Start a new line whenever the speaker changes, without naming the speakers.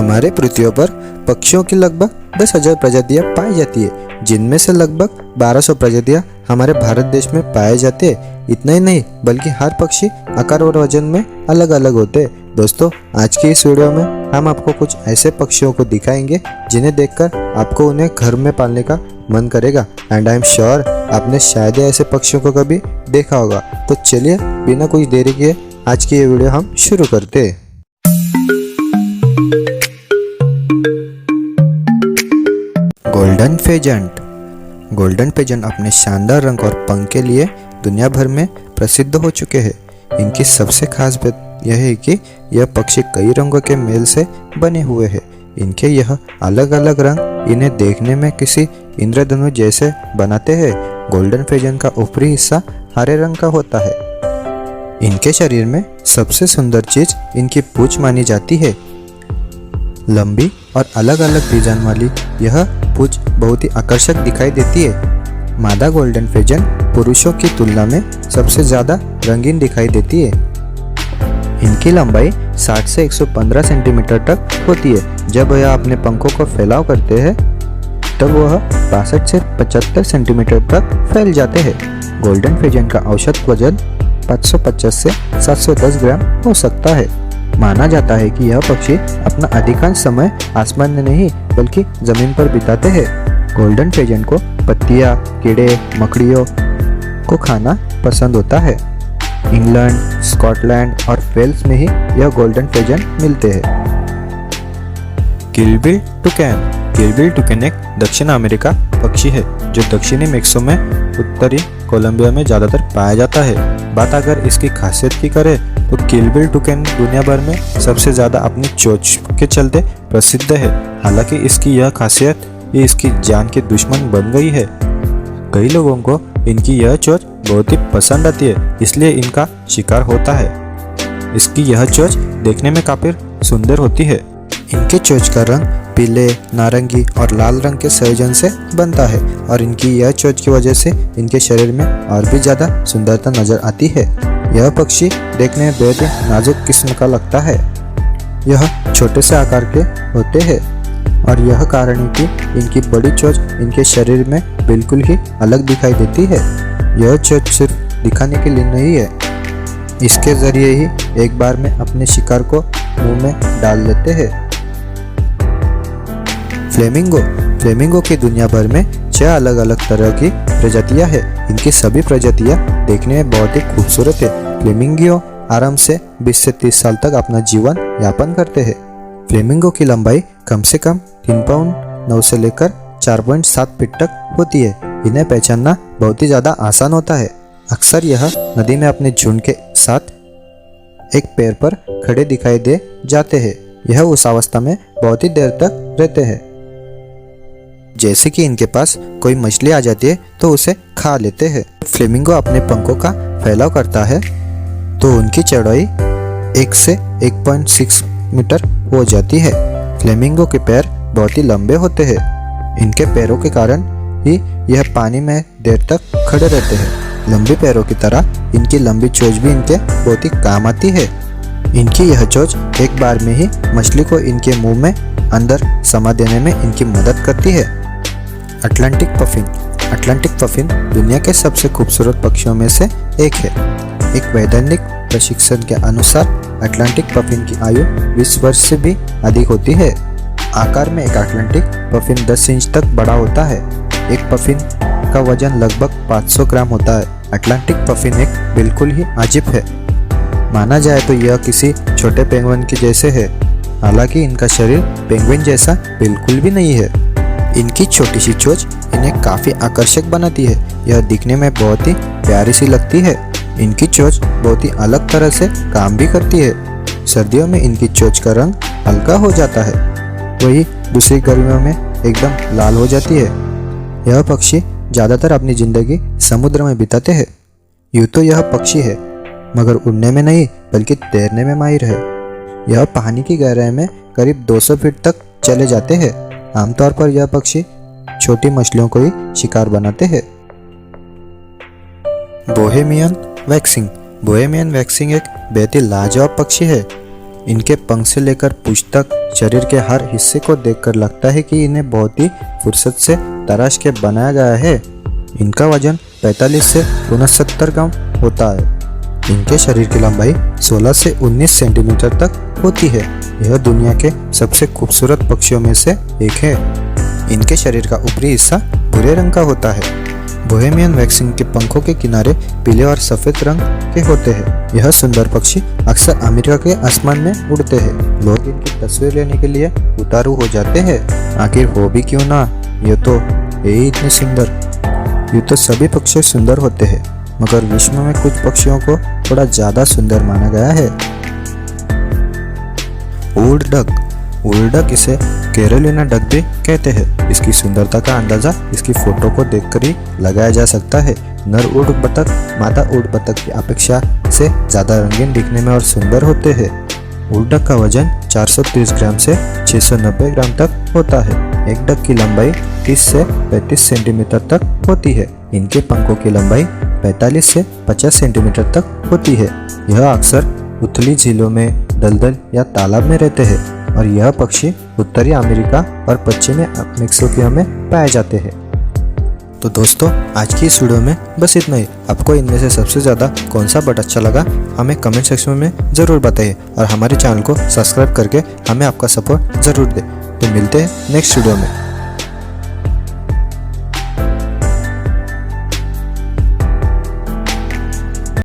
हमारे पृथ्वी पर पक्षियों की लगभग 10,000 प्रजातियां पाई जाती है, जिनमें से लगभग 1200 प्रजातियां हमारे भारत देश में पाए जाते हैं। इतना ही नहीं बल्कि हर पक्षी आकार और वजन में अलग अलग होते हैं। दोस्तों, आज की इस वीडियो में हम आपको कुछ ऐसे पक्षियों को दिखाएंगे जिन्हें देखकर आपको उन्हें घर में पालने का मन करेगा। एंड आई एम श्योर आपने शायद ही ऐसे पक्षियों को कभी देखा होगा। तो चलिए बिना कुछ देरी किए आज की ये वीडियो हम शुरू करते हैं। Golden pheasant. गोल्डन फेजेंट अपने शानदार रंग और पंख के लिए दुनिया भर में प्रसिद्ध हो चुके हैं। इनकी सबसे खास बात यह है कि यह पक्षी कई रंगों के मेल से बने हुए हैं। इनके यह अलग अलग रंग इन्हें देखने में किसी इंद्रधनुष जैसे बनाते हैं। गोल्डन फेजेंट का ऊपरी हिस्सा हरे रंग का होता है। इनके शरीर में सबसे सुंदर चीज इनकी पूंछ मानी जाती है। लंबी और अलग अलग डिजाइन वाली यह पूंछ बहुत ही आकर्षक दिखाई देती है। मादा गोल्डन फेजेंट पुरुषों की तुलना में सबसे ज्यादा रंगीन दिखाई देती है। इनकी लंबाई 60 से 115 सेंटीमीटर तक होती है। जब यह अपने पंखों को फैलाव करते हैं तब वह 62 से 75 सेंटीमीटर तक फैल जाते हैं। गोल्डन फेजेंट का औसत वजन 550 से 710 ग्राम हो सकता है। माना जाता है कि यह पक्षी अपना अधिकांश समय आसमान में नहीं बल्कि जमीन पर बिताते हैं। गोल्डन फेजेंट को पत्तियां, कीड़े, मकड़ियों को खाना पसंद होता है। इंग्लैंड, स्कॉटलैंड और वेल्स में ही यह गोल्डन फेजेंट मिलते हैं। किलबिल टुकैन। किलबिल टुकैन एक दक्षिण अमेरिका पक्षी है जो दक्षिणी मैक्सिको में उत्तरी कोलंबिया में ज्यादातर पाया जाता है। बात अगर इसकी खासियत की करें तो किलबिल टुकैन दुनिया भर में सबसे ज्यादा अपनी चोंच के चलते प्रसिद्ध है। हालांकि इसकी यह खासियत ये इसकी जान की दुश्मन बन गई है। कई लोगों को इनकी यह चोंच बहुत ही पसंद आती है, इसलिए इनका शिकार होता है। इसकी यह चोंच देखने में काफी सुंदर होती है। इनके चोंच का रंग पीले, नारंगी और लाल रंग के संयोजन से बनता है और इनकी यह चोंच की वजह से इनके शरीर में और भी ज्यादा सुंदरता नजर आती है। यह पक्षी देखने में बेहद ही नाजुक किस्म का लगता है। यह छोटे से आकार के होते हैं और यह कारण है कि इनकी बड़ी चोंच इनके शरीर में बिल्कुल ही अलग दिखाई देती है। यह चोंच सिर्फ दिखाने के लिए नहीं है, इसके जरिए ही एक बार में अपने शिकार को मुंह में डाल लेते हैं। फ्लेमिंगो। फ्लेमिंगो की दुनिया भर में 6 अलग अलग तरह की प्रजातियां हैं। इनकी सभी प्रजातियां देखने में बहुत ही खूबसूरत है। फ्लेमिंगो आराम से 20 से 30 साल तक अपना जीवन यापन करते हैं। फ्लेमिंगो की लंबाई कम से कम 3 पाउंड 9 से लेकर 4.7 फीट तक होती है। इन्हें पहचानना बहुत ही ज्यादा आसान होता है। अक्सर यह नदी में अपने झुंड के साथ एक पैर पर खड़े दिखाई दे जाते हैं। यह उस अवस्था में बहुत ही देर तक रहते हैं। जैसे कि इनके पास कोई मछली आ जाती है तो उसे खा लेते हैं। फ्लेमिंगो अपने पंखों का फैलाव करता है तो उनकी चौड़ाई 1 से 1.6 मीटर हो जाती है। फ्लेमिंगो के पैर बहुत ही लंबे होते हैं। इनके पैरों के कारण ही यह पानी में देर तक खड़े रहते हैं। लंबे पैरों की तरह इनकी लंबी चोंच भी इनके बहुत ही काम आती है। इनकी यह चोंच एक बार में ही मछली को इनके मुंह में अंदर समा देने में इनकी मदद करती है। Atlantic puffin. अटलांटिक पफिन दुनिया के सबसे खूबसूरत पक्षियों में से एक है। एक वैज्ञानिक प्रशिक्षण के अनुसार अटलांटिक पफिन की आयु 20 वर्ष से भी अधिक होती है। आकार में एक अटलांटिक पफिन 10 इंच तक बड़ा होता है। एक पफिन का वजन लगभग 500 ग्राम होता है। अटलांटिक पफिन एक बिल्कुल ही अजीब है। माना जाए तो यह किसी छोटे पेंगुइन के जैसे है, हालांकि इनका शरीर पेंगुइन जैसा बिल्कुल भी नहीं है। इनकी छोटी सी चोंच इन्हें काफी आकर्षक बनाती है। यह दिखने में बहुत ही प्यारी सी लगती है। इनकी चोंच बहुत ही अलग तरह से काम भी करती है। सर्दियों में इनकी चोंच का रंग हल्का हो जाता है, वही दूसरी गर्मियों में एकदम लाल हो जाती है। यह पक्षी ज्यादातर अपनी जिंदगी समुद्र में बिताते हैं। यूँ तो यह पक्षी है मगर उड़ने में नहीं बल्कि तैरने में माहिर है। यह पानी की गहराई में करीब 200 फीट तक चले जाते हैं। आमतौर पर यह पक्षी छोटी मछलियों को ही शिकार बनाते हैं। Bohemian waxing. बोहेमियन वैक्सिंग एक बेहद ही लाजवाब पक्षी है। इनके पंख से लेकर पूंछ तक शरीर के हर हिस्से को देखकर लगता है कि इन्हें बहुत ही फुर्सत से तराश के बनाया गया है। इनका वजन 45 से 69 ग्राम होता है। इनके शरीर की लंबाई 16 से 19 सेंटीमीटर तक होती है। यह दुनिया के सबसे खूबसूरत पक्षियों में से एक है। इनके शरीर का ऊपरी हिस्सा भूरे रंग का होता है। बोहेमियन वैक्सिन के पंखों के किनारे पीले और सफेद रंग के होते हैं। यह सुंदर पक्षी अक्सर अमेरिका के आसमान में उड़ते हैं। लोग इनकी तस्वीर लेने के लिए उतारू हो जाते हैं। आखिर हो भी क्यों ना, ये तो है ही इतने सुंदर। ये तो सभी पक्षी सुंदर होते हैं, मगर विश्व में कुछ पक्षियों को थोड़ा ज्यादा सुंदर माना गया है। वुड डक, वुड डक इसे कैरोलिना डक भी कहते हैं। इसकी सुंदरता का अंदाजा इसकी फोटो को देखकर ही लगाया जा सकता है। नर ऊँट बतख मादा ऊँट बतख की अपेक्षा से ज्यादा रंगीन दिखने में और सुंदर होते हैं। वुड डक का वजन 430 ग्राम से 690 ग्राम तक होता है। एक डक की लंबाई 30 से 35 सेंटीमीटर तक होती है। इनके पंखों की लंबाई 45 से 50 सेंटीमीटर तक होती है। यह अक्सर उथली झीलों में, दलदल या तालाब में रहते हैं और यह पक्षी उत्तरी अमेरिका और पश्चिमी मेक्सिको में पाए जाते हैं। तो दोस्तों, आज की इस वीडियो में बस इतना ही। आपको इनमें से सबसे ज़्यादा कौन सा बर्ड अच्छा लगा हमें कमेंट सेक्शन में ज़रूर बताइए और हमारे चैनल को सब्सक्राइब करके हमें आपका सपोर्ट ज़रूर दें। तो मिलते हैं नेक्स्ट वीडियो में।